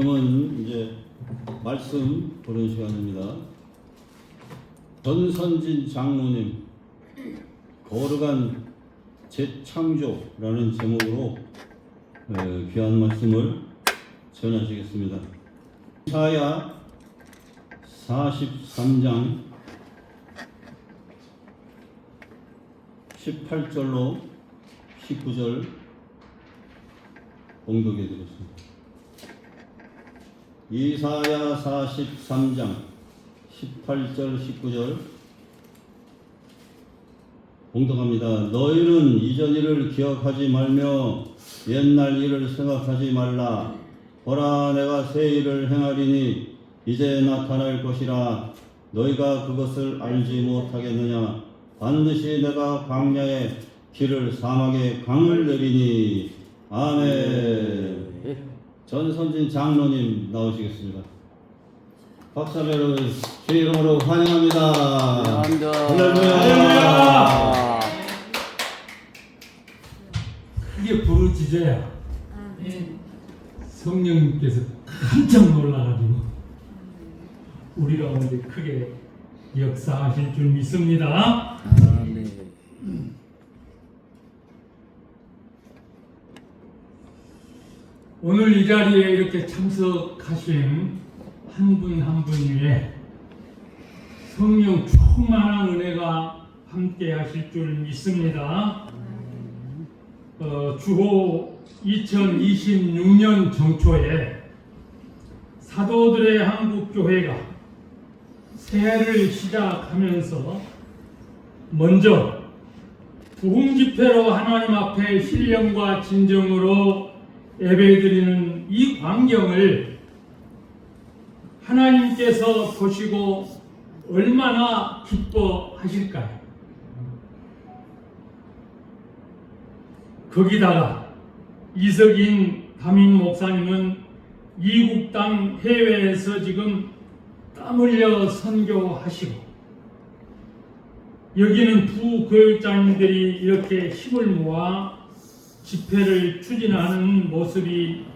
그러면 이제 말씀 보는 시간입니다. 전선진 장로님 거룩한 재창조라는 제목으로 귀한 말씀을 전하시겠습니다. 이사야 43장 18절로 19절 봉독해 드렸습니다. 이사야 43장 18절 19절 봉독합니다. 너희는 이전 일을 기억하지 말며 옛날 일을 생각하지 말라. 보라, 내가 새 일을 행하리니 이제 나타날 것이라. 너희가 그것을 알지 못하겠느냐. 반드시 내가 광야에 길을, 사막에 강을 내리니. 아멘. 전선진 장로님 나오시겠습니다. 박사를 여러분 주의 이름으로 환영합니다. 할렐루야. 크게 부르짖어야 성령님께서 깜짝 놀라가지고 우리 가운데 크게 역사하실 줄 믿습니다. 아멘. 오늘 이 자리에 이렇게 참석하신 한 분 한 분 위에 성령 충만한 은혜가 함께 하실 줄 믿습니다. 주호 2026년 정초에 사도들의 한국교회가 새해를 시작하면서 먼저 부흥집회로 하나님 앞에 신령과 진정으로 예배드리는 이 광경을 하나님께서 보시고 얼마나 기뻐하실까요? 거기다가 이석인 담임 목사님은 이국 땅 해외에서 지금 땀 흘려 선교하시고, 여기는 부교육장님들이 이렇게 힘을 모아 집회를 추진하는 모습이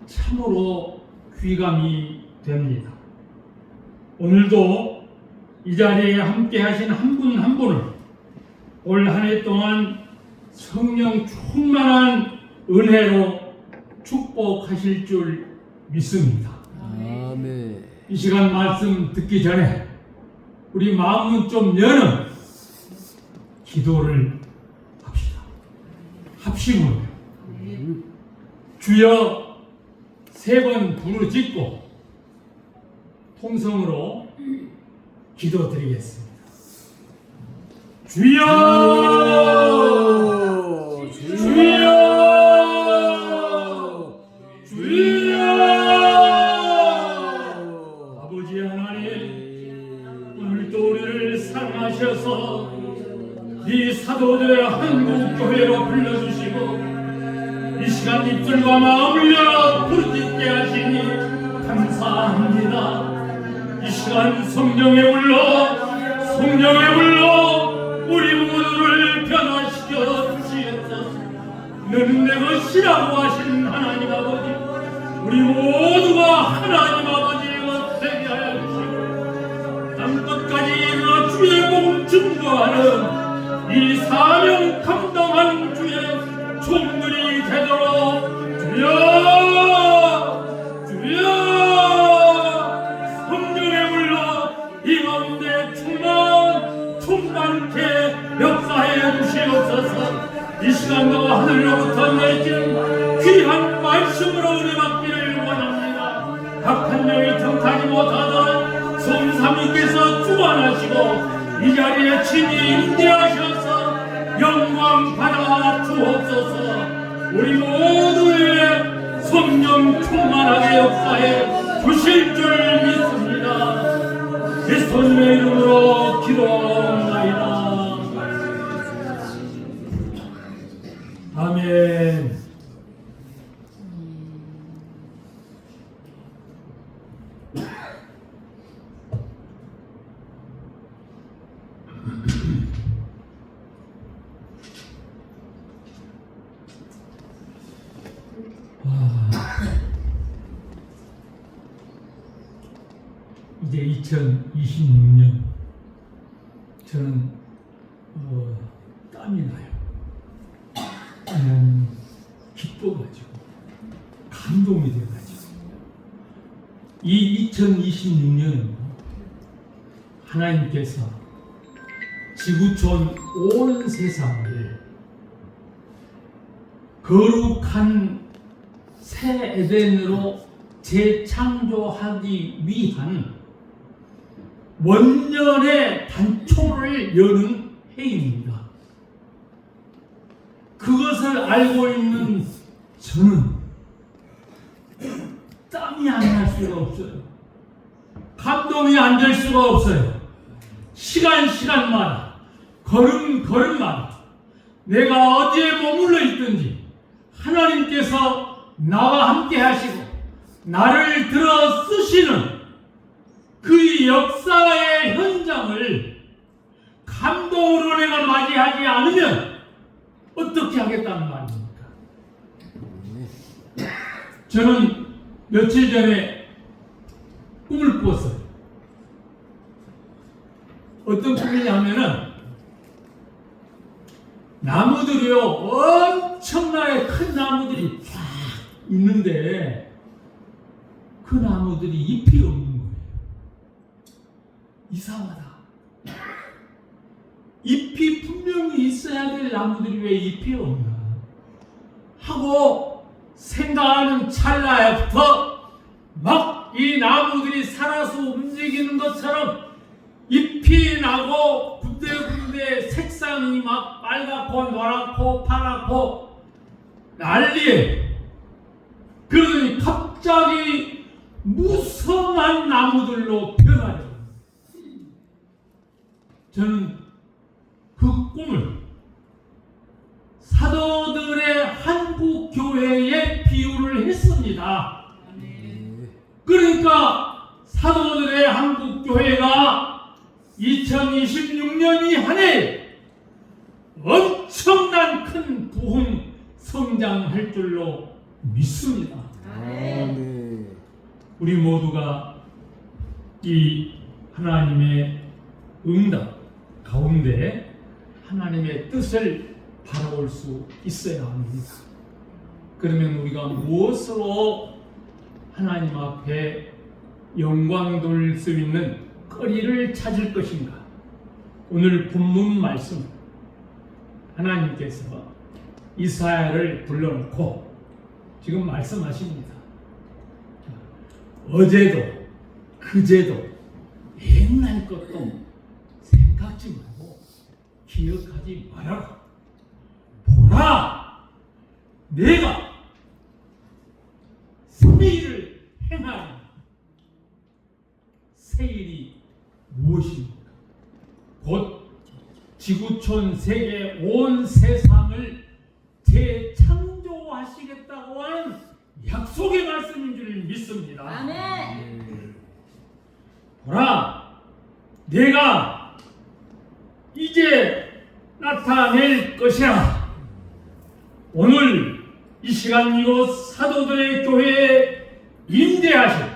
참으로 귀감이 됩니다. 오늘도 이 자리에 함께 하신 한 분 한 분을 올 한 해 동안 성령 충만한 은혜로 축복하실 줄 믿습니다. 아멘. 이 시간 말씀 듣기 전에 우리 마음은 좀 여는 기도를 합시다. 합심으로 주여 세 번 부르짖고 통성으로 기도드리겠습니다. 주여, 주여, 주여. 아버지 하나님, 오늘도 우리를 사랑하셔서 이 사도들의 한국교회로 불러주시고 이 시간 입술과 마음을 열어 부르짖게 하시니 감사합니다. 이 시간 성령의 불러 우리 모두를 변화시켜 주시옵소서. 너는 내 것이라고 하신 하나님 아버지, 우리 모두가 하나님 아버지의 되게 하여 주시고 땅끝까지 이르러 주의 복음 증거하는 이 사명 감당한 주의 종들이 되도록 주여 성령의 불러 이 가운데 충만케 역사해 주시옵소서. 이 시간도 하늘로부터 내린 귀한 말씀으로 은혜받기를 원합니다. 각 한 명이 정타지 못하도록 성삼위께서 주관하시고 이 자리에 친히 임재하셔서 영광 받아 주옵소서. 우리 모두의 성령 충만하게 역사해 주실 줄 믿습니다. 그리스도님의 이름으로 기도하옵나이다. 아멘. 이제 2026년 저는 땀이 나요. 하나님 기뻐가지고 감동이 돼가지고 이 2026년 하나님께서 지구촌 온 세상을 거룩한 새 에덴으로 재창조하기 위한 원년의 단초를 여는 해입니다. 그것을 알고 있는 저는 땀이 안 날 수가 없어요. 감동이 안 될 수가 없어요. 시간마다 걸음마다 내가 어디에 머물러 있든지 하나님께서 나와 함께 하시고 나를 들어 쓰시는 그 역사의 현장을 감동으로 내가 맞이하지 않으면 어떻게 하겠다는 말입니까? 저는 며칠 전에 꿈을 꾸었어요. 어떤 꿈이냐면은 나무들이요, 엄청나게 큰 나무들이 쫙 있는데 그 나무들이 잎이 없는 거예요. 이상하다. 잎이 분명히 있어야 될 나무들이 왜 잎이 없나 하고 생각하는 찰나부터 막 이 나무들이 살아서 움직이는 것처럼 잎이 나고 군데군데 색상이 막 빨갛고 노랗고 파랗고 난리예요. 그러더니 갑자기 무성한 나무들로 변하죠. 저는 그 꿈을 사도들의 한국 교회에 비유를 했습니다. 그러니까 사도들의 한국 교회가 2026년이 한 해 엄청난 큰 부흥 성장할 줄로 믿습니다. 우리 모두가 이 하나님의 응답 가운데 하나님의 뜻을 바라볼 수 있어야 합니다. 그러면 우리가 무엇으로 하나님 앞에 영광 돌릴 수 있는 거리를 찾을 것인가? 오늘 본문 말씀 하나님께서 이사야를 불러놓고 지금 말씀하십니다. 어제도 그제도 옛날 것도 생각지 말고 기억하지 말아라. 보라, 내가 새일을 행하리. 새일이 무엇입니까? 곧 지구촌 세계 온 세상을 재창조하시겠다고 하는 약속의 말씀인 줄 믿습니다. 아멘. 보라, 내가 이제 나타낼 것이라. 오늘 이 시간 이곳 사도들의 교회에 임재하신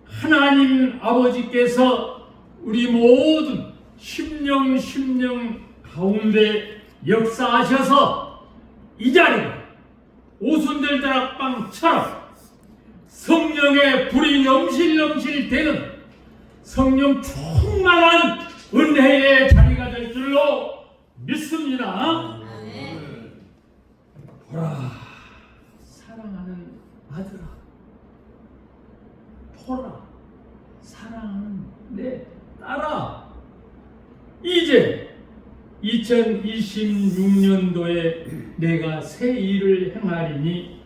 하나님 아버지께서 우리 모든 심령 가운데 역사하셔서 이 자리가 오순절 다락방처럼 성령의 불이 넘실넘실 되는 성령 충만한 은혜의 자리가 될 줄로 믿습니다. 보라, 사랑하는 아들아, 보라, 사랑하는 내 딸아, 이제 2026년도에 내가 새 일을 행하리니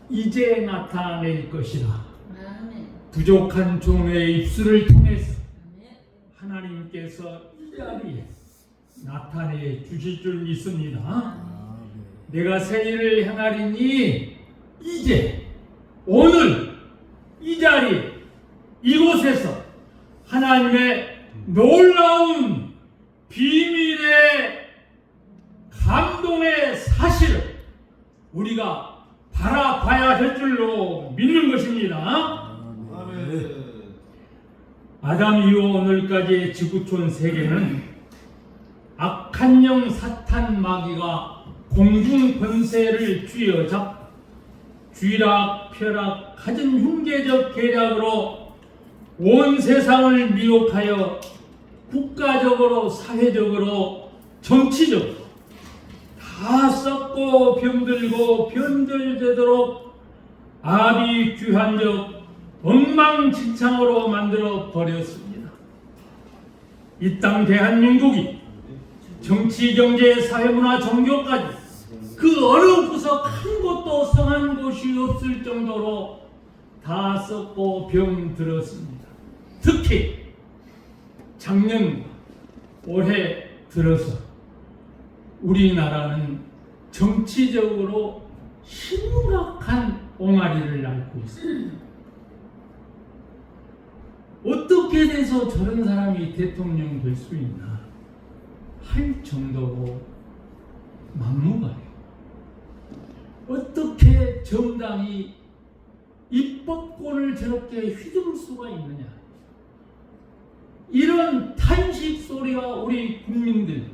이제 나타낼 것이라. 부족한 종의 입술을 통해서 하나님께서 이 자리에 나타내 주실 줄 믿습니다. 내가 새 일을 행하리니 이제 오늘 이 자리 이곳에서 하나님의 놀라운 비밀의 감동의 사실을 우리가 바라봐야 될 줄로 믿는 것입니다. 아담 이후 오늘까지의 지구촌 세계는 악한 영 사탄 마귀가 공중 권세를 쥐어잡 쥐락 펴락 갖은 흉계적 계략으로 온 세상을 미혹하여 국가적으로 사회적으로 정치적으로 다 썩고 병들고 변절되도록 아비규환적 엉망진창으로 만들어 버렸습니다. 이 땅 대한민국이 정치, 경제, 사회문화, 종교까지 그 어느 구석 한 곳도 성한 곳이 없을 정도로 다 썩고 병들었습니다. 특히 작년 올해 들어서 우리나라는 정치적으로 심각한 옹알이를 앓고 있습니다. 어떻게 돼서 저런 사람이 대통령 될 수 있나 할 정도로 막무가내요. 어떻게 정당이 입법권을 저렇게 휘두를 수가 있느냐. 이런 탄식 소리가 우리 국민들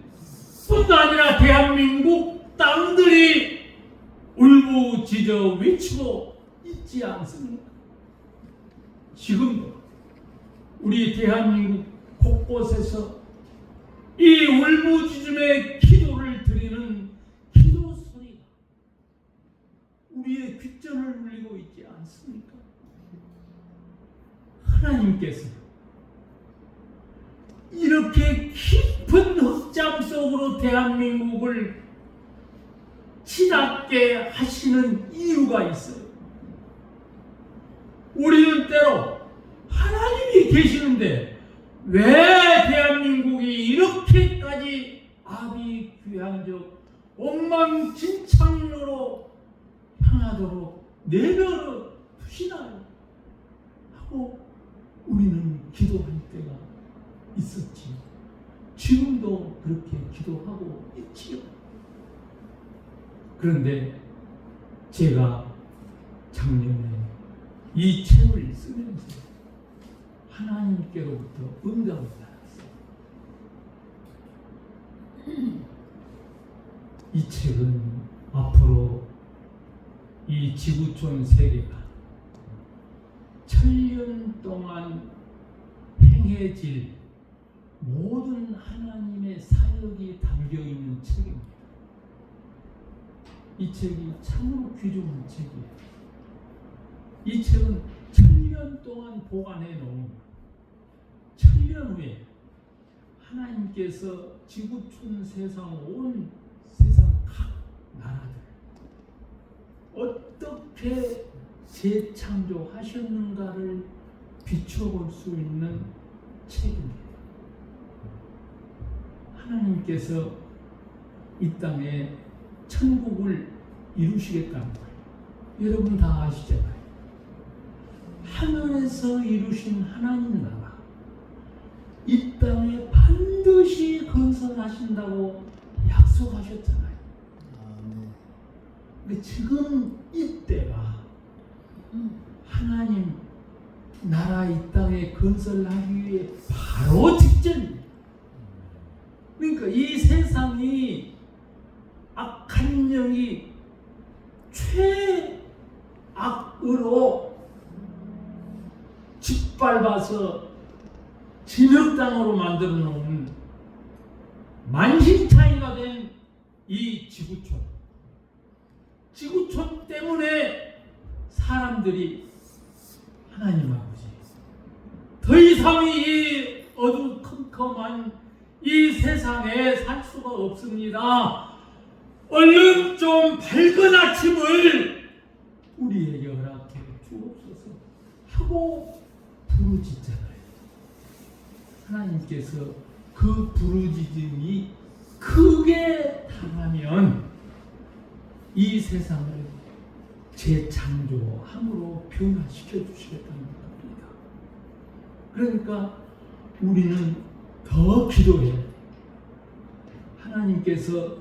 뿐도 아니라 대한민국 땅들이 울부짖어 외치고 있지 않습니까? 지금도 우리 대한민국 곳곳에서 이 울부짖음의 기도를 드리는 기도 소리가 우리의 귓전을 울리고 있지 않습니까? 하나님께서 이렇게 깊은 흑잠 속으로 대한민국을 치닫게 하시는 이유가 있어요. 우리는 때로 하나님이 계시는데 왜 대한민국이 이렇게까지 아비규환적 엉망진창으로 향하도록 내버려 두시나요? 하고 우리는 기도할 때가 있었지. 지금도 그렇게 기도하고 있지요. 그런데 제가 작년에 이 책을 쓰면서 하나님께로부터 응답을 받았어요. 이 책은 앞으로 이 지구촌 세계가 천년 동안 행해질 모든 하나님의 사역이 담겨있는 책입니다. 이 책이 참으로 귀중한 책이에요. 이 책은 천년 동안 보관해 놓은 천년 후에 하나님께서 지구촌 세상 온 세상 각 나라들 어떻게 재창조하셨는가를 비춰볼 수 있는 책입니다. 하나님께서 이 땅에 천국을 이루시겠다는 거예요. 여러분 다 아시잖아요. 하늘에서 이루신 하나님 나라 이 땅에 반드시 건설하신다고 약속하셨잖아요. 근데 지금 이때가 하나님 나라 이 땅에 건설하기 위해 바로 직전입니다. 그러니까 이 세상이 악한 영이 최악으로 짓밟아서 진흙땅으로 만들어 놓은 만신창이가 된 이 지구촌 때문에 사람들이 하나님 아버지 더 이상 이 어두컴컴한 이 세상에 살 수가 없습니다. 얼른 좀 밝은 아침을 우리에게 허락해 주옵소서 하고 부르짖잖아요. 하나님께서 그 부르짖음이 크게 당하면 이 세상을 재창조함으로 변화시켜 주시겠다는 겁니다. 그러니까 우리는 더 기도해야 돼요. 하나님께서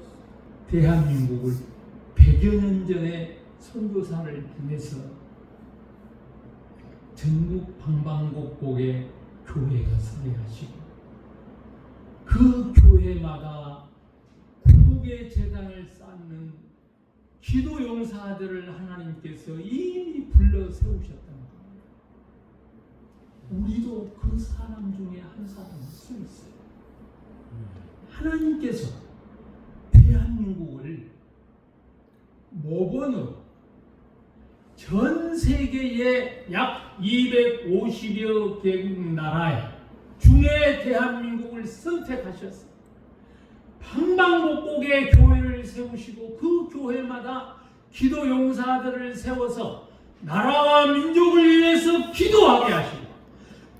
대한민국을 100여 년 전에 선교사를 보내서 전국 방방곡곡에 교회가 서게 하시고 그 교회마다 구국의 재단을 쌓는 기도 용사들을 하나님께서 이미 불러 세우셨다는 겁니다. 우리도 그 사람 중에 한 사람일 수 있어요. 하나님께서 대한민국을 모범으로 전 세계의 약 250여 개국 나라에 중에 대한민국을 선택하셨어요. 방방곡곡에 교회를 세우시고 그 교회마다 기도 용사들을 세워서 나라와 민족을 위해서 기도하게 하시고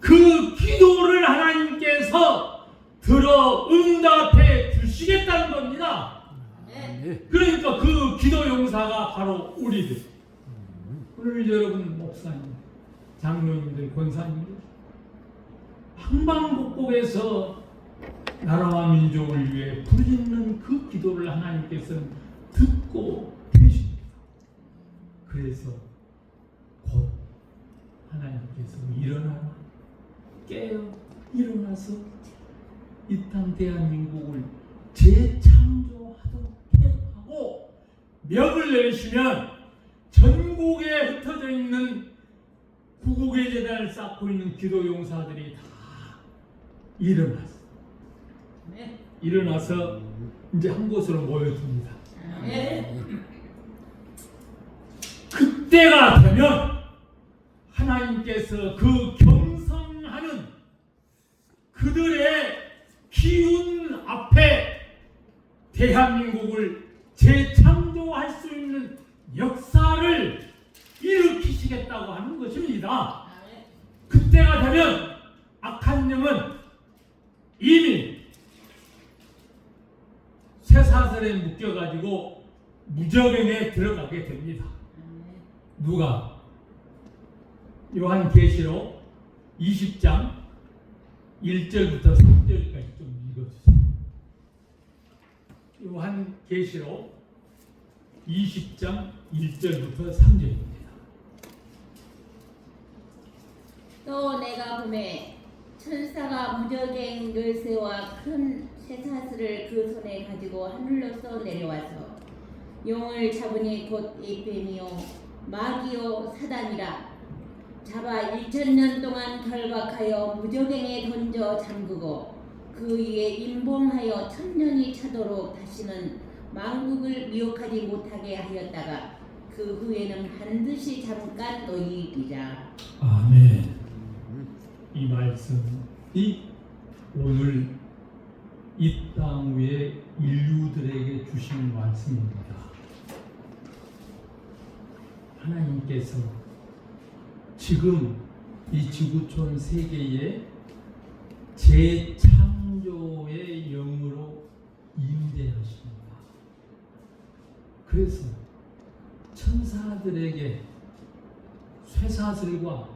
그 기도를 하나님께서 들어 응답해 주시겠다는 겁니다. 그러니까 그 기도 용사가 바로 우리들. 오늘 여러분 목사님, 장로님들, 권사님들 방방곡곡에서 나라와 민족을 위해 부르짖는 그 기도를 하나님께서는 듣고 계십니다. 그래서 곧 하나님께서 일어나라, 깨어 일어나서 이 땅 대한민국을 재창조하도록 하고 멱을 내리시면 전국에 흩어져 있는 구국의 재단을 쌓고 있는 기도 용사들이 다 일어나서 이제 한 곳으로 모여듭니다. 그때가 되면 하나님께서 그 경성하는 그들의 기운 앞에 대한민국을 재창조할 수 있는 역사를 일으키시겠다고 하는 것입니다. 그때가 되면 악한 영은 이미 쇠사슬에 묶여가지고 무저갱에 들어가게 됩니다. 누가? 요한계시록 20장 1절부터 3절까지 좀 읽어주세요. 요한계시록 20장 1절부터 3절입니다. 또 내가 보매 천사가 무저갱 열쇠와 큰 쇠사슬을 그 손에 가지고 하늘로서 내려와서 용을 잡으니 곧 에뱀이요 마귀요 사단이라 잡아 1000년 동안 결박하여 무저갱에 던져 잠그고 그 위에 임봉하여 1000년이 차도록 다시는 만국을 미혹하지 못하게 하였다가 그 후에는 반드시 잠깐 놓이리라. 아멘. 이 말씀이 오늘 이 땅 위에 인류들에게 주신 말씀입니다. 하나님께서 지금 이 지구촌 세계에 재창조의 영으로 임재하십니다. 그래서 천사들에게 쇠사슬과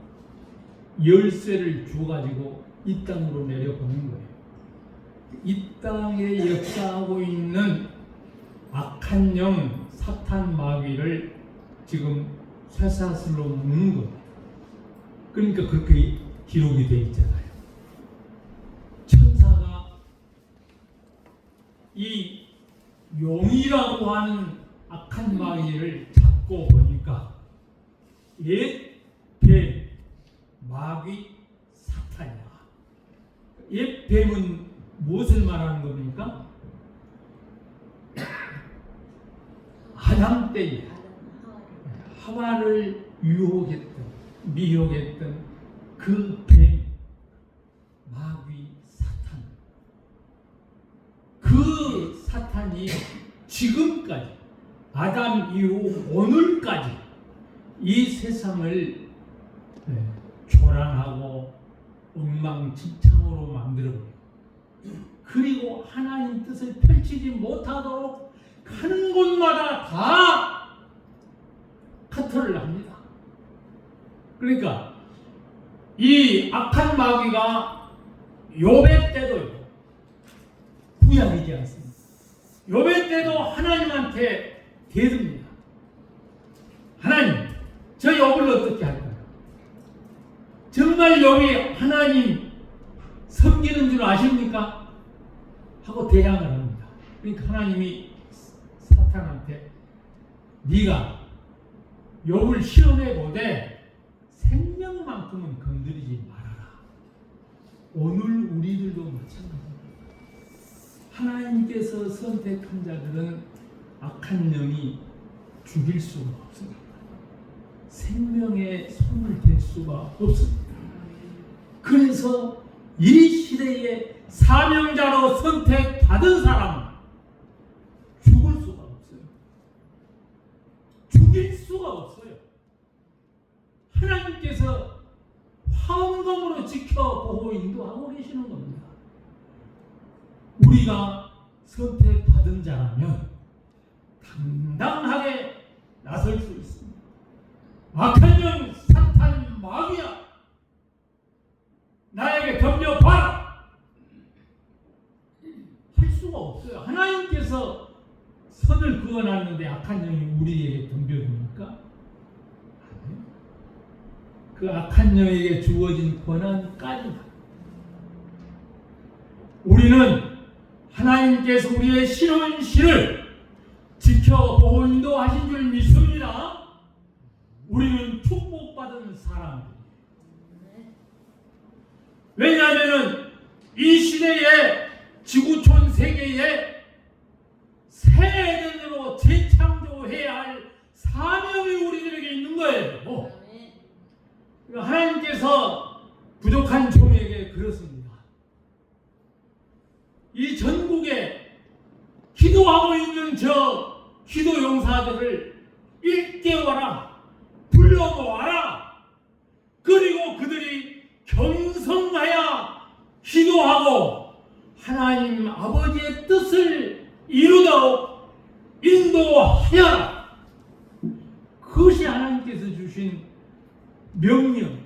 열쇠를 주어가지고 이 땅으로 내려보는 거예요. 이 땅에 역사하고 있는 악한 영 사탄 마귀를 지금 쇠사슬로 묶는 겁니다. 그러니까 그렇게 기록이 되어 있잖아요. 천사가 이 용이라고 하는 악한 마귀를 잡고 보니까 옛 뱀, 마귀, 사탄이야. 옛 뱀은 무엇을 말하는 겁니까? 아담 때에 하와를 유혹했던, 미혹했던 그 뱀, 마귀, 사탄. 그 사탄이 지금까지 아담 이후 오늘까지 이 세상을 교란하고 엉망진창으로 만들어버려요. 그리고 하나님 뜻을 펼치지 못하도록 가는 곳마다 다 카터를 합니다. 그러니까 이 악한 마귀가 욥의 때도요, 구약이지 않습니까? 욥의 때도 하나님한테 대듭니다. 하나님, 저 욥을 어떻게 할까요? 정말 욥이 하나님 섬기는 줄 아십니까? 하고 대항을 합니다. 그러니까 하나님이 사탄한테 네가 욥을 시험해 보되 생명만큼은 건드리지 말아라. 오늘 우리들도 마찬가지입니다. 하나님께서 선택한 자들은 악한 영이 죽일 수가 없습니다. 생명에 손을 댈 수가 없습니다. 그래서 이 시대에 사명자로 선택받은 사람은 죽을 수가 없어요. 죽일 수가 없어요. 하나님께서 화엄검으로 지켜 보호 인도하고 계시는 겁니다. 우리가 선택받은 자라면 당당하게 나설 수 있습니다. 악한 영 사탄 마귀야, 나에게 덤벼봐라 할 수가 없어요. 하나님께서 선을 그어놨는데 악한 영이 우리에게 덤벼줍니까? 아니요. 그 악한 영에게 주어진 권한까지 우리는 하나님께서 우리의 신혼신을 지켜 보호 인도하신 줄 믿습니다. 우리는 축복받은 사람들이에요. 왜냐하면 이 시대에 지구촌 세계에 새 에덴으로 재창조해야 할 사명이 우리들에게 있는 거예요. 하나님께서 부족한 종에게 그렇습니다. 이 전국에 기도하고 있는 저 기도 용사들을 일깨워라, 불러모아라. 그리고 그들이 경성하여 기도하고 하나님 아버지의 뜻을 이루도록 인도하여라. 그것이 하나님께서 주신 명령,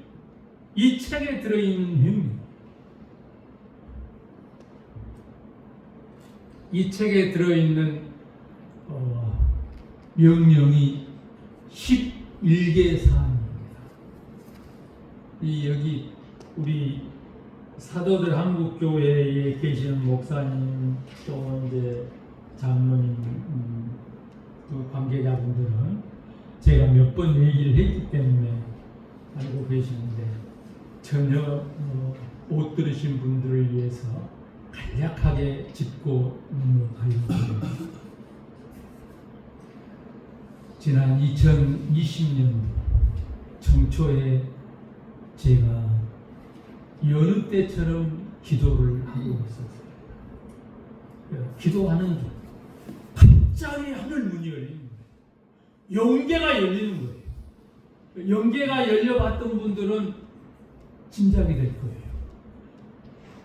이 책에 들어있는 명령. 이 책에 들어있는 명령이 11개 사항입니다. 여기 우리 사도들 한국교회에 계시는 목사님 또 이제 장로님 그 관계자분들은 제가 몇 번 얘기를 했기 때문에 알고 계시는데 전혀 못 들으신 분들을 위해서 간략하게 짚고 넘어가려고 합니다. 지난 2020년 청초에 제가 여느 때처럼 기도를 하고 있었어요. 기도하는 중 갑자기 하늘 문이 열리는 거예요. 영계가 열리는 거예요. 영계가 열려봤던 분들은 짐작이 될 거예요.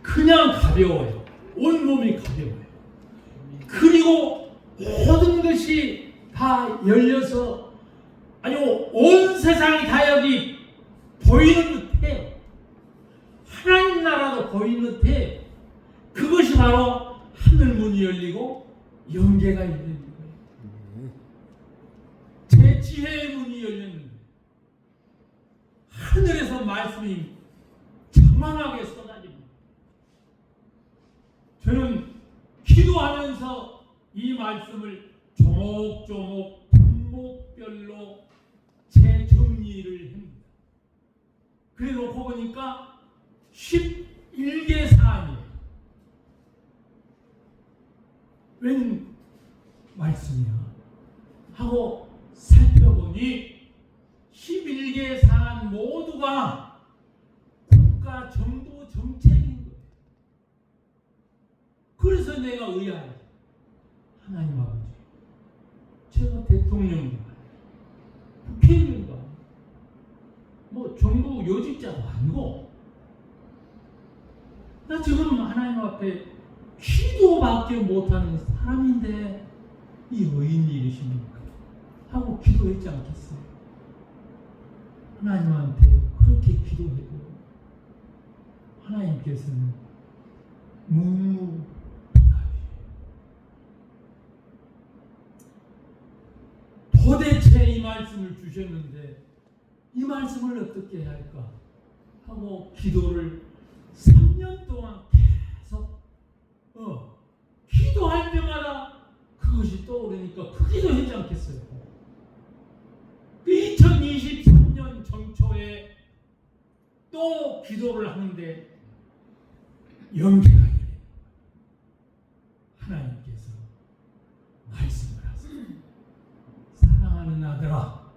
그냥 가벼워요. 온몸이 가벼워요. 그리고 모든 것이 다 열려서 아니 온 세상이 다 여기 보이는 듯해요. 하나님 나라도 보이는 듯해요. 그것이 바로 하늘 문이 열리고 영계가 열리는 거예요. 제 지혜의 문이 열렸는데 하늘에서 말씀이 장황하게 쏟아집니다. 저는 기도하면서 이 말씀을 조목조목 분목별로 재정리를 합니다. 그래 놓고 보니까 11개 사안이에요. 웬 말씀이야? 하고 살펴보니 11개 사안 모두가 국가 정부 정책인 거예요. 그래서 내가 의아해. 하나님 아버지, 제가 대통령도 국회의원도 아니고 뭐 정부 요직자도 아니고 나 지금 하나님 앞에 기도밖에 못하는 사람인데 이 웬 일이십니까? 하고 기도했지 않겠어요? 하나님한테 그렇게 기도해도 하나님께서는 묵묵 도대체 이 말씀을 주셨는데 이 말씀을 어떻게 해야 할까 하고 기도를 3년 동안 계속 기도할 때마다 그것이 떠오르니까 그 기도하지 않겠어요. 2023년 정초에 또 기도를 하는데 연기가 이래. 하나님께서 말씀을 하세요. 사랑하는 아들아,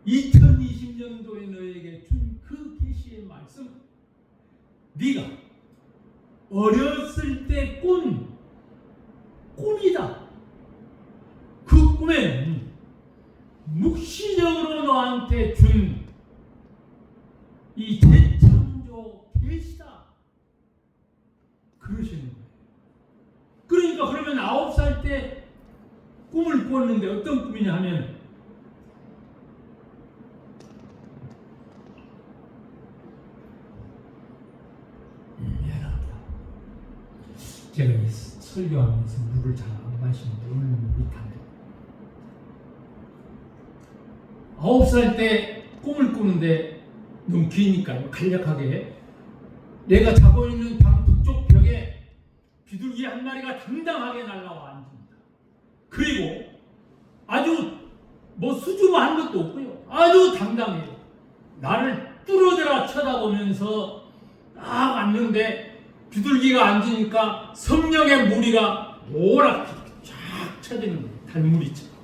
2020년도에 너에게 준 그 계시의 말씀, 네가 어렸을 때 꾼 꿈이다. 그 꿈에는 묵시적으로 너한테 준 이 재창조 계시다. 그러시는 거예요. 그러니까 그러면 9살 때 꿈을 꿨는데 어떤 꿈이냐 하면 미안합니다. 제가 이 설교하면서 물을 잘 안 마시는데 오늘 못한다. 9살 때 꿈을 꾸는데 너무 기니까요. 간략하게 내가 자고 있는 방 북쪽 벽에 비둘기 한 마리가 당당하게 날아와 앉습니다. 그리고 아주 뭐 수줍어한 것도 없고요. 아주 당당해요. 나를 뚫어져라 쳐다보면서 딱 앉는데 비둘기가 앉으니까 성령의 무리가 오락히 쫙 쳐지는 거예요. 달무리처럼.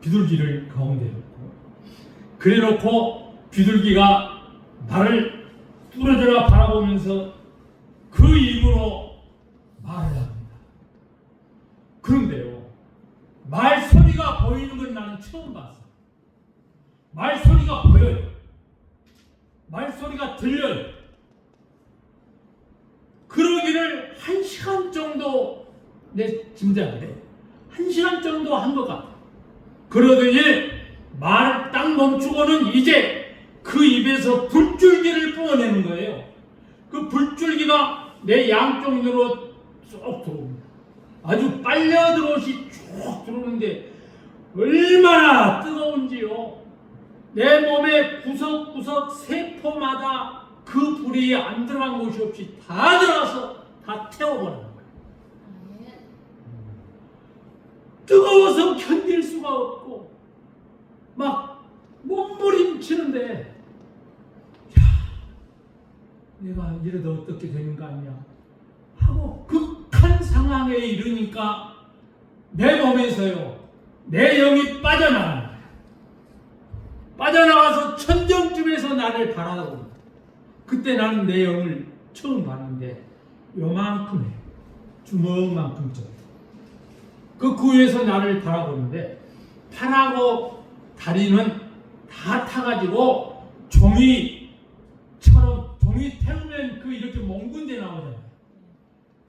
비둘기를 가운데 놓고 그래 놓고 비둘기가 나를 뚫어져라 바라보면서 그 입으로 말을 합니다. 그런데요, 말소리가 보이는 건 나는 처음 봤어요. 말소리가 보여요. 말소리가 들려요. 그러기를 1시간 정도 내 짐작인데 1시간 정도 한 것 같아요. 그러더니 말을 딱 멈추고는 이제 그 입에서 불줄기를 뿜어내는 거예요. 그 불줄기가 내 양쪽 눈으로 쭉 들어옵니다. 아주 빨려 들어오시 쭉 들어오는데 얼마나 뜨거운지요. 내 몸의 구석구석 세포마다 그 불이 안 들어간 곳이 없이 다 들어가서 다 태워버리는 거예요. 뜨거워서 견딜 수가 없고 막 몸부림치는데 내가 이래도 어떻게 되는 거 아니야 하고 극한 상황에 이르니까 내 몸에서요 내 영이 빠져나가는 거야. 빠져나가서 천정쯤에서 나를 바라보고 그때 나는 내 영을 처음 봤는데 요만큼 해. 주먹만큼 쪄. 그 위에서 나를 바라보는데 팔하고 다리는 다 타가지고 종이처럼 종이 태우면 그 이렇게 몽군대 나오잖아요.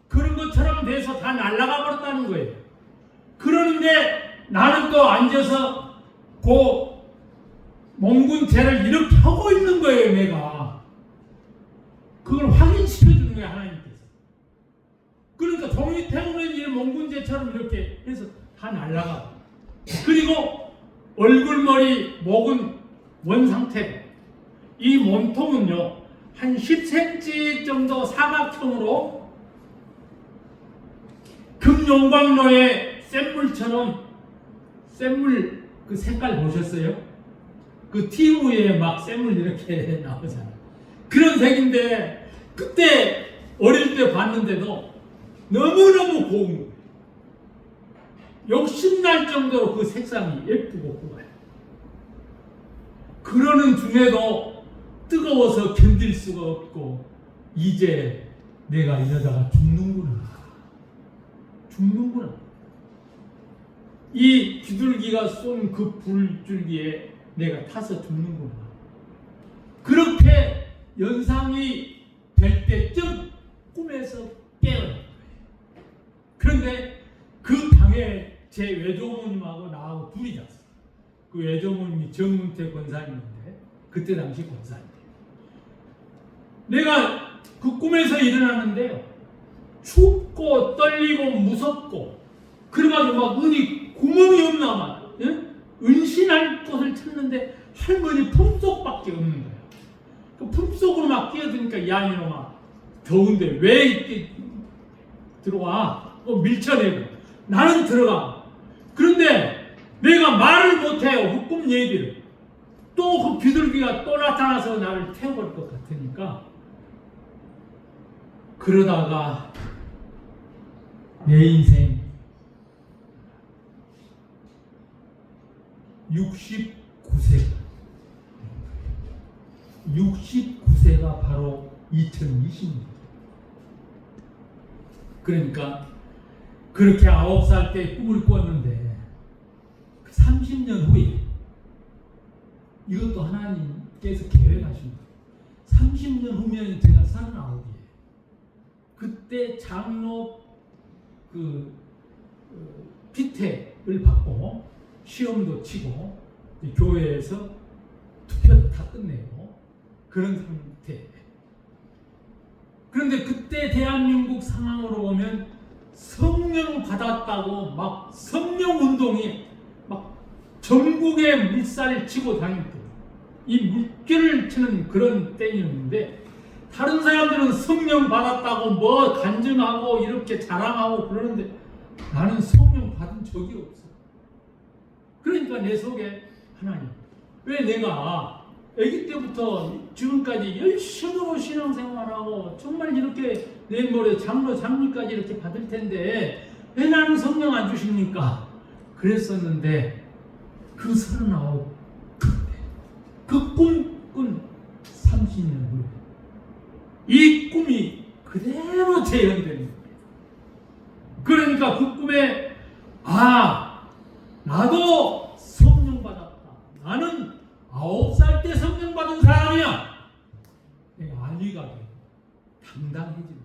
그런 것처럼 돼서 다 날아가 버렸다는 거예요. 그러는데 나는 또 앉아서 그 몽군대를 이렇게 하고 있는 거예요. 내가 그걸 확인시켜주는 거예요. 하나님께서. 그러니까 종이 태우면 이 몽군대처럼 이렇게 해서 다 날아가. 그리고 얼굴머리 목은 원상태고 이 몸통은요 한 10cm 정도 사각형으로 금용광로의 샘물처럼 샘물 그 색깔 보셨어요? 그 TV에 막 샘물 이렇게 나오잖아요. 그런 색인데 그때 어릴 때 봤는데도 너무너무 고운 거예요. 욕심날 정도로 그 색상이 예쁘고 고와요. 그러는 중에도 뜨거워서 견딜 수가 없고 이제 내가 이러다가 죽는구나. 이 비둘기가 쏜 그 불줄기에 내가 타서 죽는구나. 그렇게 연상이 될 때쯤 꿈에서 깨어난 거예요. 그런데 그 방에 제 외조모님하고 나하고 둘이 잤어요. 그 외조모님이 정문태 권사님인데 그때 당시 권사님. 내가 그 꿈에서 일어났는데요. 춥고 떨리고 무섭고 그래가지고 막 어디 구멍이 없나 봐. 은신할 곳을 찾는데 할머니 품속밖에 없는 거예요. 그 숲속으로 막 뛰어드니까 야 이놈아 더운데 왜 이렇게 들어와? 밀쳐내고 나는 들어가. 그런데 내가 말을 못해요. 후꿈 얘기를. 또 그 비둘기가 또 나타나서 나를 태워버릴 것 같으니까 그러다가 내 인생 69세가 바로 2020년. 그러니까 그렇게 9살 때 꿈을 꿨는데 30년 후에 이것도 하나님께서 계획하신 거예요. 30년 후면 제가 39이에요. 그때 장로 피택을 받고 시험도 치고 교회에서 투표도 다 끝내고 그런 상태. 그런데 그때 대한민국 상황으로 보면 성령 받았다고 막 성령 운동이 막 전국에 물살을 치고 다닐 때, 이 물결을 치는 그런 때였는데 다른 사람들은 성령 받았다고 뭐 간증하고 이렇게 자랑하고 그러는데 나는 성령 받은 적이 없어. 그러니까 내 속에 하나님, 왜 내가 아기 때부터 지금까지 열심으로 신앙생활하고 정말 이렇게 내일 모레 장로 장미까지 이렇게 받을 텐데 왜 나는 성령 안 주십니까? 그랬었는데 그 39 그 꿈꾼 30년 후에 이 꿈이 그대로 재현되는 거예요. 그러니까 그 꿈에 나도 성령 받았다. 나는 9살 때 성령 받은 사람이야. 내가 알리가 되고 당당해지는 거예요.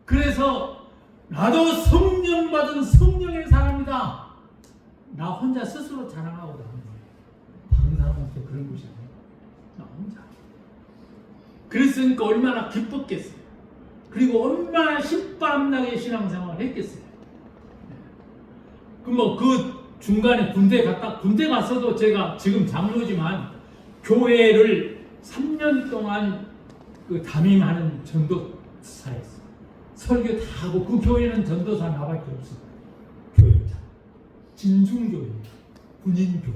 그래서 나도 성령 받은 성령의 사람이다. 나 혼자 스스로 자랑하고 나는 거예요. 다른 사람한테 그런 것이 아니에요. 나 혼자. 그랬으니까 얼마나 기뻤겠어요. 그리고 얼마나 신바람나게 신앙생활을 했겠어요. 그 중간에 군대 갔어도 제가 지금 장로지만 교회를 3년 동안 담임하는 전도사였어요. 설교 다 하고 그 교회는 전도사 나밖에 없어요. 교회자 진중교회, 군인교회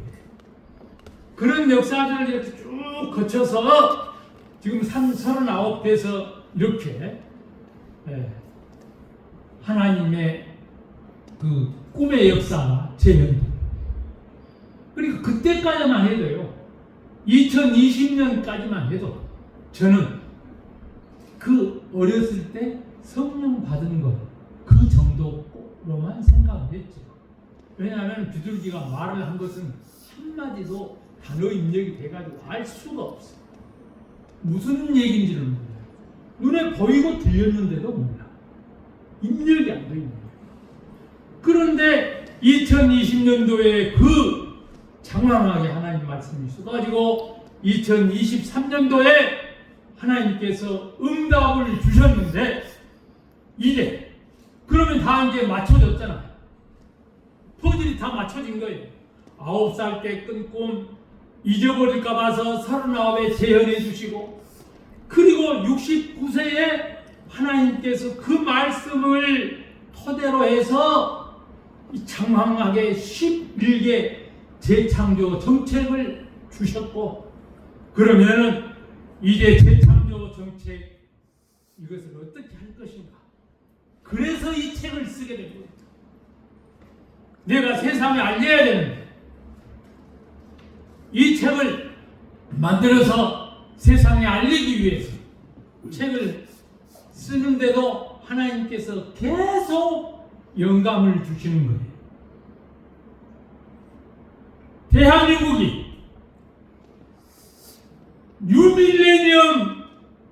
그런 역사들을 이렇게 쭉 거쳐서 지금 39 돼서 이렇게 하나님의 그 꿈의 역사가 재현됩니다. 그러니까 그때까지만 해도요. 2020년까지만 해도 저는 그 어렸을 때 성령 받은 것 그 정도로만 생각을 했죠. 왜냐하면 비둘기가 말을 한 것은 한마디도 단어 입력이 돼가지고 알 수가 없어. 무슨 얘기인지를 몰라요. 눈에 보이고 들렸는데도 몰라. 입력이 안 돼 있는 거예요. 그런데 2020년도에 그 장황하게 하나님 말씀이 쏟아지고 2023년도에 하나님께서 응답을 주셨는데 이제 그러면 다 이제 맞춰졌잖아요. 퍼즐이 다 맞춰진 거예요. 9살 때 끈 꿈 잊어버릴까 봐서 39에 재현해 주시고 그리고 69세에 하나님께서 그 말씀을 토대로 해서 장황하게 11개 재창조 정책을 주셨고 그러면은 이제 재창조 정책 이것을 어떻게 할 것인가. 그래서 이 책을 쓰게 된 겁니다. 내가 세상에 알려야 되는데 이 책을 만들어서 세상에 알리기 위해서 책을 쓰는데도 하나님께서 계속 영감을 주시는 거예요. 대한민국이 뉴밀레니엄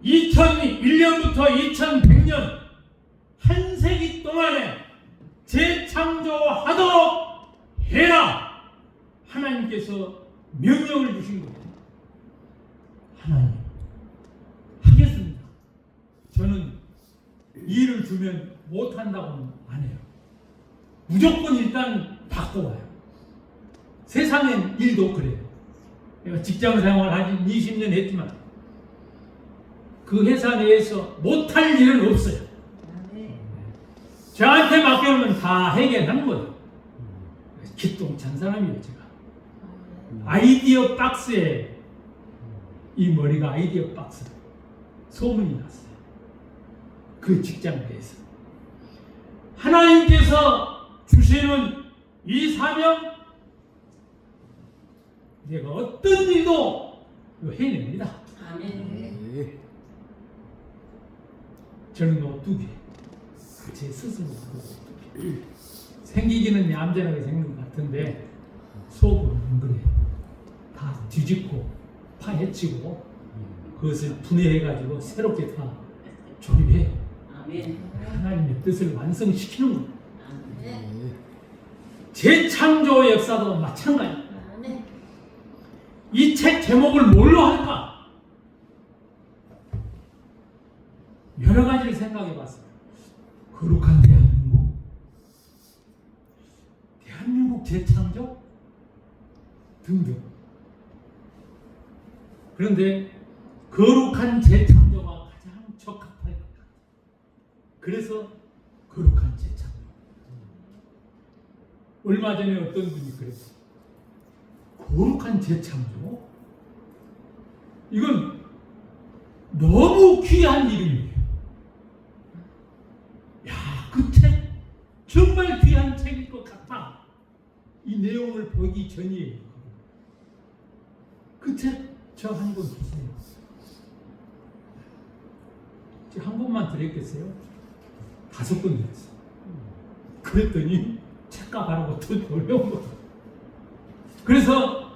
2001년부터 2100년 한 세기 동안에 재창조하도록 해라. 하나님께서 명령을 주신 거예요. 하나님 하겠습니다. 저는 일을 주면 못한다고는 안 해요. 무조건 일단 바꿔와요. 세상엔 일도 그래요. 내가 직장 생활 한 20년 했지만 그 회사 내에서 못할 일은 없어요. 아멘. 저한테 맡겨놓으면 다 해결하는 거예요. 기똥찬 사람이에요, 제가. 아이디어 박스에 이 머리가 아이디어 박스 소문이 났어요. 그 직장 내에서 하나님께서 주시는 이 사명, 내가 어떤 일도 해냅니다. 아멘. 저는 오뚜기, 제 스스로 오뚜기. 생기기는 얌전하게 생긴 것 같은데 속으로는 안 그래요. 다 뒤집고 파헤치고 그것을 분해해가지고 새롭게 다 조립해요. 아멘. 하나님의 뜻을 완성시키는 거예요. 아멘. 재창조 역사도 마찬가지예요. 아멘. 이 책 제목을 뭘로 할까? 여러 가지를 생각해 봤어요. 거룩한 대한민국? 대한민국 재창조? 등등. 그런데 거룩한 재창조가 가장 적합할 것 같아요. 그래서 거룩한 재창조. 얼마 전에 어떤 분이 그랬어요. 거룩한 재창조? 이건 너무 귀한 이름이에요. 야, 그 책 정말 귀한 책일 것 같아. 이 내용을 보기 전이에요. 그 책 저 한 권 주세요. 제가 한 권만 드렸겠어요? 5권 드렸어요. 그랬더니 책값 하라고 더 어려운 거예요. 그래서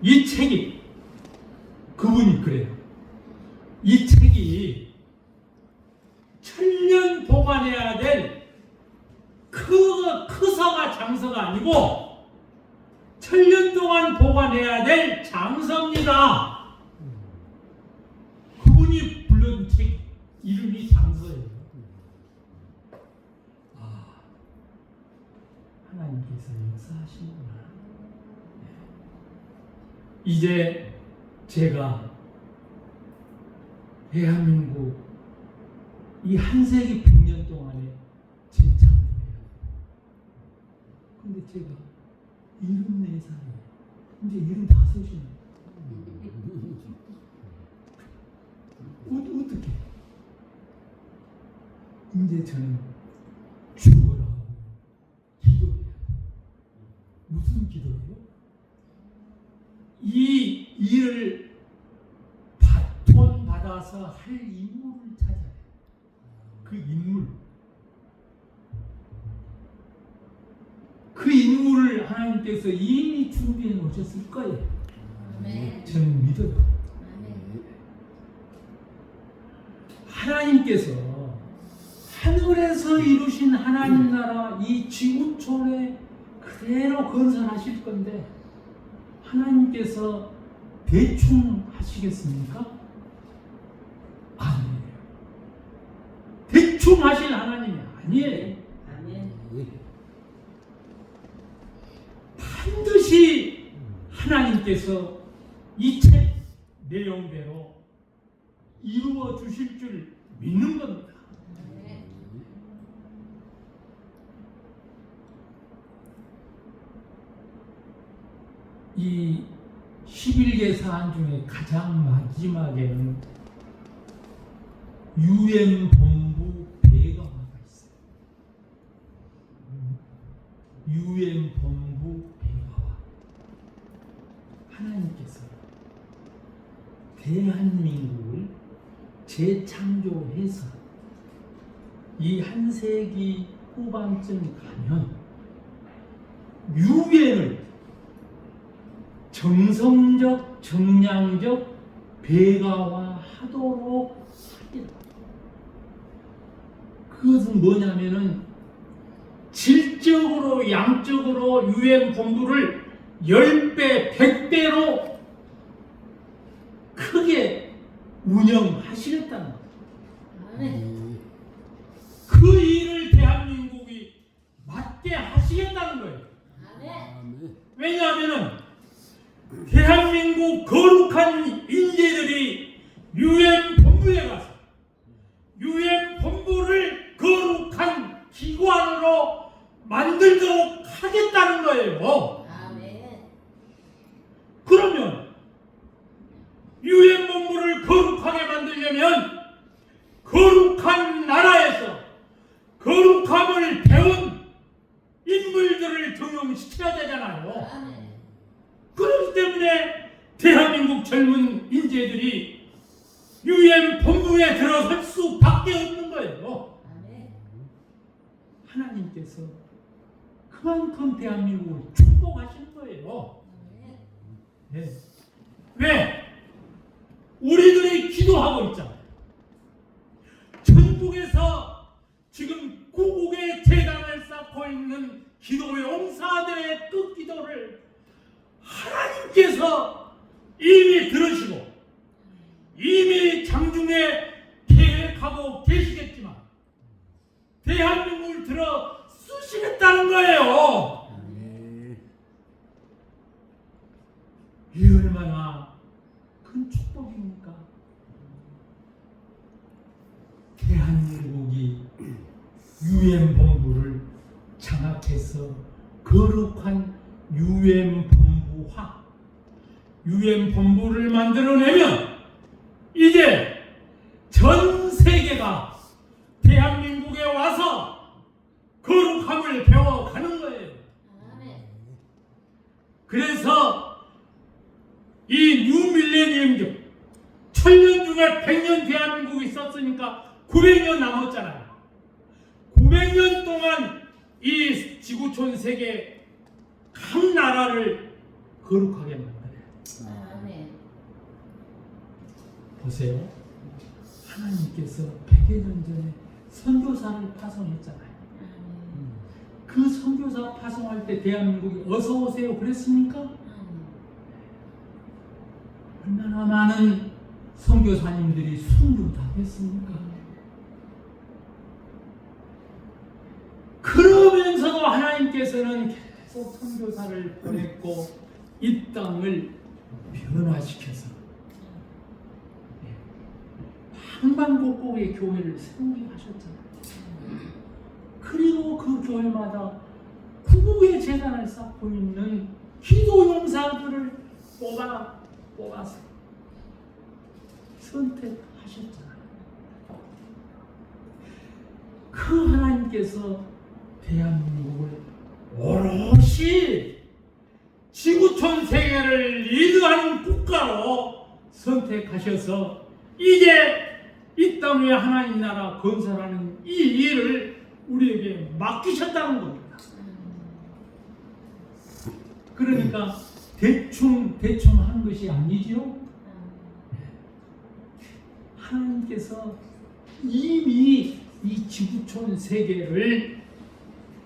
이 책이, 그분이 그래요. 이 책이 천년 보관해야 될 크서가 장서가 아니고 천년 동안 보관해야 될 장서입니다. 그분이 불른 책 이름이 장서예요. 아, 하나님께서 역사하시는구나. 이제 제가 대한민국 이 한 세기 100년 동안에 재창조해야 돼요. 근데 제가 74살이에요. 이제 75이에요. 어떻게? 이제 저는 죽어라 기도해야 돼요. 무슨 기도예요? 이 일을 돈 받아서 할 인물을 찾아야 돼요. 그 인물. 그 인물을 하나님께서 이미 준비해 놓으셨을 거예요. 아멘. 저는 믿어요. 아멘. 하나님께서 하늘에서 이루신 하나님 나라 이 지구촌에 그대로 건설하실 건데 하나님께서 대충 하시겠습니까? 아니에요. 대충 하실 하나님이 아니에요. 아멘. 반드시 하나님께서 이 책 내용대로 이루어 주실 줄 믿는 겁니다. 아멘. 이 11개 사안 중에 가장 마지막에는 UN 본부 배가화가 있어요. UN 본부 배가화. 하나님께서 대한민국을 재창조해서 이 한 세기 후반쯤 가면 UN을 정성적, 정량적 배가화하도록 하리라. 그것은 뭐냐면은 질적으로, 양적으로 UN 본부를 10배, 100배로 크게 운영하시겠다는 거예요. 아멘. 그 일을 대한민국이 맡게 하시겠다는 거예요. 아멘. 왜냐하면은 대한민국 거룩한 인재들이 UN 본부에 가서 젊은 인재들이 유엔 본부에 들어설 수밖에 없는 거예요. 아멘. 하나님께서 그만큼 대한민국을 축복하시는 거예요. 아멘. 네. 왜? 우리들이 기도하고 있잖아요. 전국에서 지금 구국의 재단을 쌓고 있는 기도 용사들의 그 기도를 하나님께서 이미 들으시고 이미 장중에 계획하고 계시겠지만 대한민국을 들어 쓰시겠다는 거예요. 이 얼마나 큰 축복입니까? 대한민국이 유엔 본부를 장악해서 거룩한 유엔 본부화, 유엔 본부를 만들어내면 이제 전 세계가 대한민국에 와서 거룩함을 배워가는 거예요. 아멘. 그래서 이 뉴밀레니엄 1000년 중에 100년 대한민국이 있었으니까 900년 남았잖아요. 900년 동안 이 지구촌 세계 각 나라를 거룩하게 만들어요. 아멘. 보세요. 하나님께서 100여 년 전에 선교사를 파송했잖아요. 아멘. 그 선교사 파송할 때 대한민국이 어서 오세요 그랬습니까? 아멘. 얼마나 많은 선교사님들이 순교당했습니까? 그러면서도 하나님께서는 계속 선교사를 보냈고 이 땅을 변화시켜서 방방곡곡의 교회를 세우게 하셨잖아요. 그리고 그 교회마다 구국의 재단을 쌓고 있는 기도 용사들을 뽑아서 선택하셨잖아요. 그 하나님께서 대한민국을 오롯이 지구촌 세계를 리드하는 국가로 선택하셔서 이제 이 땅 위에 하나님 나라 건설하는 이 일을 우리에게 맡기셨다는 겁니다. 그러니까 대충 한 것이 아니지요. 하나님께서 이미 이 지구촌 세계를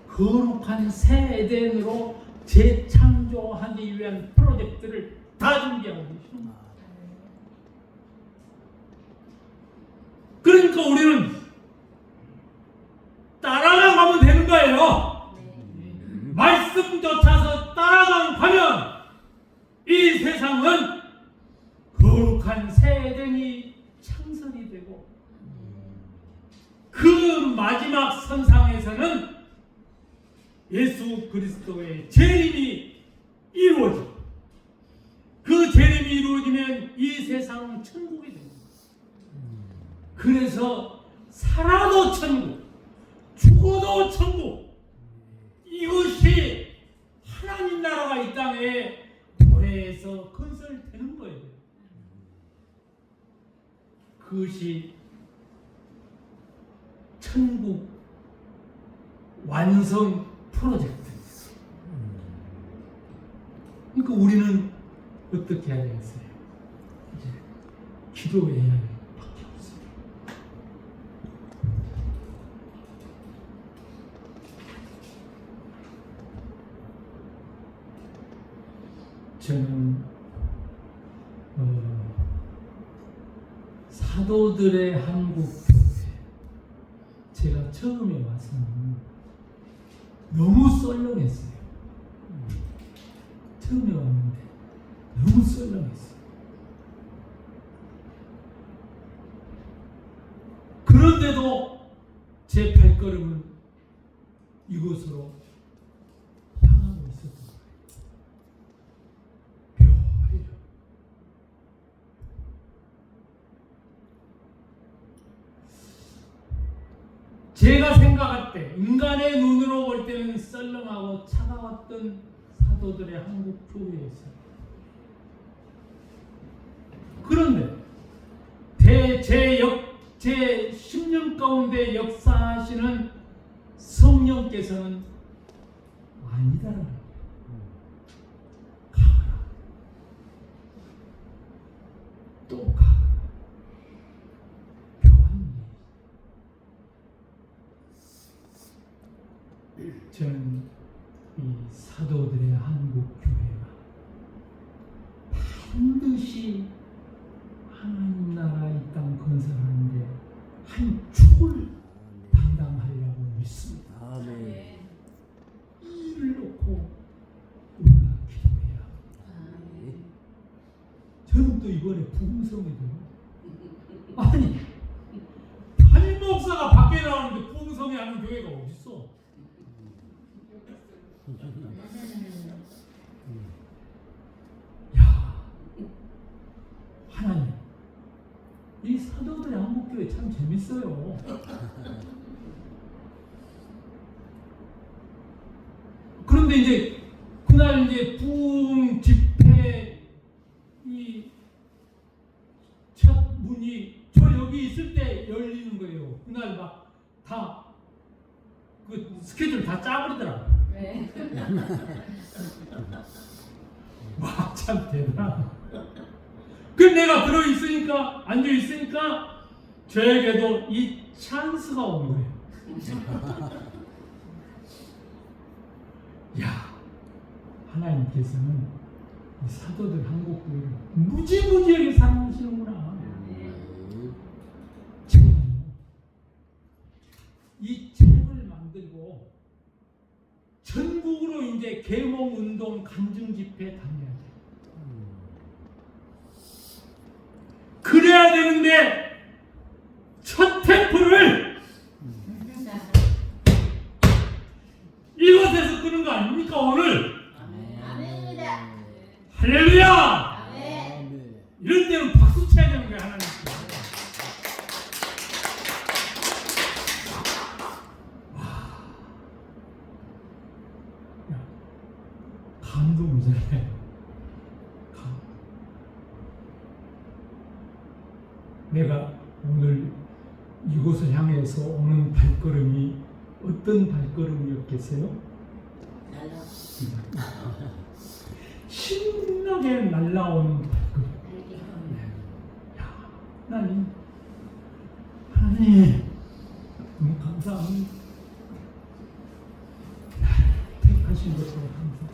거룩한 새 에덴으로 재창조하기 위한 프로젝트를 다 준비하고 계십니다. 그러니까 우리는 따라만 가면 되는 거예요. 말씀 쫓아서 따라만 가면 이 세상은 거룩한 새 에덴이 창설이 되고 그 마지막 선상에서는 예수 그리스도의 재림이 이루어져. 그 재림이 이루어지면 이 세상은 천국이 됩니다. 그래서 살아도 천국, 죽어도 천국. 이것이 하나님 나라가 이 땅에 도래해서 건설되는 거예요. 그것이 천국 완성 프로젝트입니다. 그러니까 우리는 어떻게 해야 되겠어요? 이제 기도해야 밖에 없어요. 저는 사도들의 한국 교회 제가 처음에 와서는 너무 썰렁했어요. 처음에 왔는데 너무 썰렁했어요. 그런데도 제 발걸음은 이곳으로 향하고 있었던 거예요. 묘해요. 제가 생각할 때 인간의 눈으로 볼 때는 썰렁하고 차가웠던 사도들의 한국 교회였어요. 그런데 제 10년 가운데 역사하시는 성령께서는 아니다라. 가라. 또 가라. 묘한 일. 저는 이 사도들의 한국교회가 반드시 하나님 나라 이 땅 건설하는데 한 축을 담당하려고 믿습니다. 아멘. 이 일을 놓고 우리가 기도해야 합니다. 저는 또 이번에 부흥성에 들어요. 아니 담임 목사가 밖에 나오는데 부흥성에 하는 교회가 어딨어? 야, 하나님, 이 사도들의 한국교회 참 재밌어요. 그런데 이제 그날 이제 부흥 집회 이 첫 문이 저 여기 있을 때 열리는 거예요. 그날 막 다 그 스케줄 다 짜버리더라고. 네. 와, 참 대단하다. 그 내가 들어 있으니까 앉아 있으니까 저에게도 이 찬스가 온 거예요. 야, 하나님께서는 이 사도들 한국교회를 무지무지하게 사랑하시는구나. 지금 이 책을 만들고 전국으로 이제 계몽운동 간증 집회 다녀야 돼. 그래야 되는데 첫 템플을 이곳에서 끄는 거 아닙니까 오늘? 아멘입니다. 할렐루야! 아멘. 이럴 때는 박수 쳐야 되는 거야 하나님. 감동이잖아요. 내가 오늘 이곳을 향해서 오는 발걸음이 어떤 발걸음이었겠어요? 신나게 날라오는 발걸음. 야, 하나님 너무 감사합니다. 택하신 것으로 감사.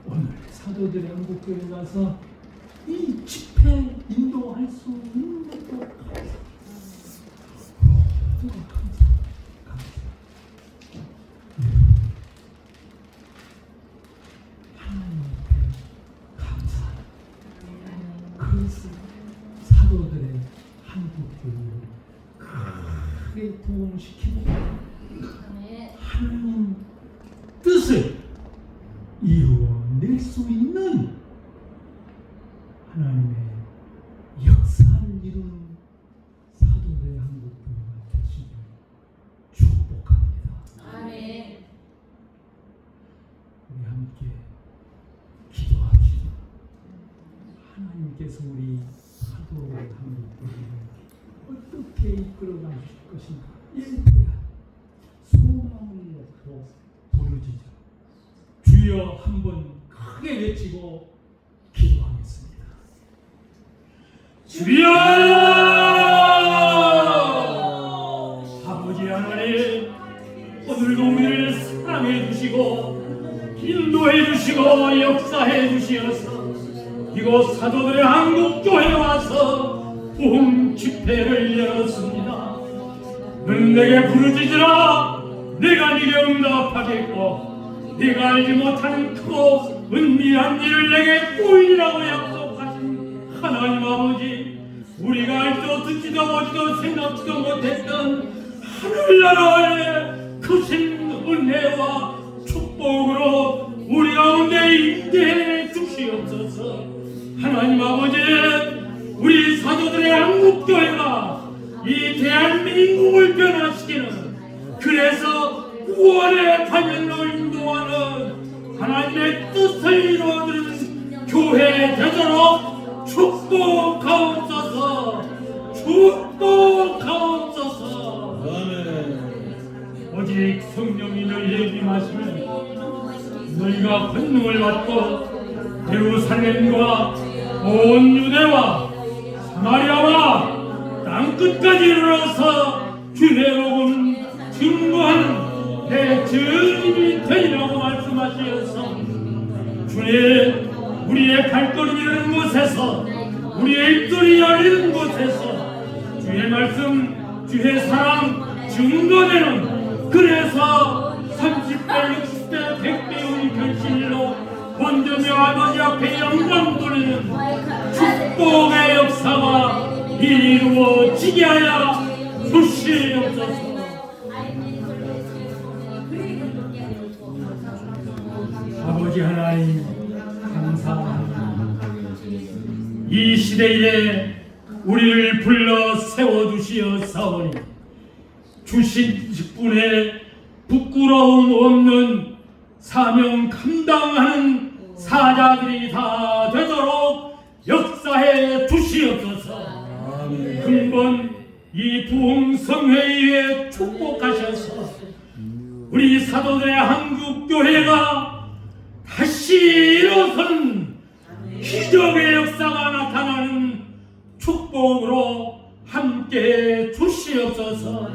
오늘 사도들의 한국교회 가서 이 집회 인도할 수 있는 것도 감사. 하나님께 감사합니다. 그래서 사도들의 한국교회를 크게 부흥시키고 하나님 뜻을 이루어낼 수 있는 하나님의 역사를 이루는 사도들의 한국교회가 되시길 축복합니다. 아멘. 우리 함께 기도합시다. 하나님께서 우리 사도들의 한국교회를 어떻게 이끌어 가실 것인가에 대한 소망을 놓고 부르짖어 주여 한번 크게 외치고 기도하겠습니다. 주여! 아버지 하나님, 오늘도 우리를 사랑해 주시고 인도해 주시고 역사해 주시어서 이곳 사도들의 한국교회에 와서 부흥 집회를 열었습니다. 너는 내게 부르짖으라 내가 네게 응답하겠고 네가 알지 못하는 크고 은밀한 일을 내게 보이리라고 약속하신 하나님 아버지, 우리가 알지도 듣지도 보지도 생각지도 못했던 하늘나라의 크신 은혜와 축복으로 우리 가운데 임재해 주시옵소서. 하나님 아버지, 우리 사도들의 한국교회가 이 대한민국을 변화시키는, 그래서 9월의 반연로 인도하는 하나님의 뜻을 이루어주는 교회 되도록 축복하옵소서. 축복하옵소서. 아멘. 오직 성령이 너희에게 임하시면 너희가 권능을 받고 예루살렘과 온 유대와 사마리아와 땅끝까지 이르러서 주의 복음 증거하는 내 증인이 되리라고 말씀하시어서 주의 우리의 발걸음이 이르는 곳에서 우리의 입술이 열리는 곳에서 주의 말씀 주의 사랑 증거되는 그래서 30대 60대 100대의 결실로 본점의 아버지 앞에 영광 돌리는 축복의 역사가 이루어지게 하여 주시옵소서. 아버지 하나님 감사합니다. 이 시대에 우리를 불러 세워두시었사오니 주신 직분에 부끄러움 없는 사명 감당하는 사자들이 다 되도록 역사해 주시옵소서. 한번 이 부흥성회의에 축복하셔서 우리 사도들의 한국교회가 다시 일어서는 기적의 역사가 나타나는 축복으로 함께 주시옵소서.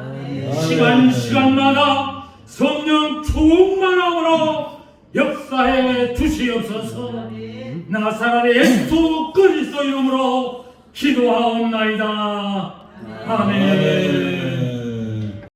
시간마다 성령 충만함으로 역사해 주시옵소서. 나사렛의 예수 그리스도 이름으로 기도하옵나이다. 아멘.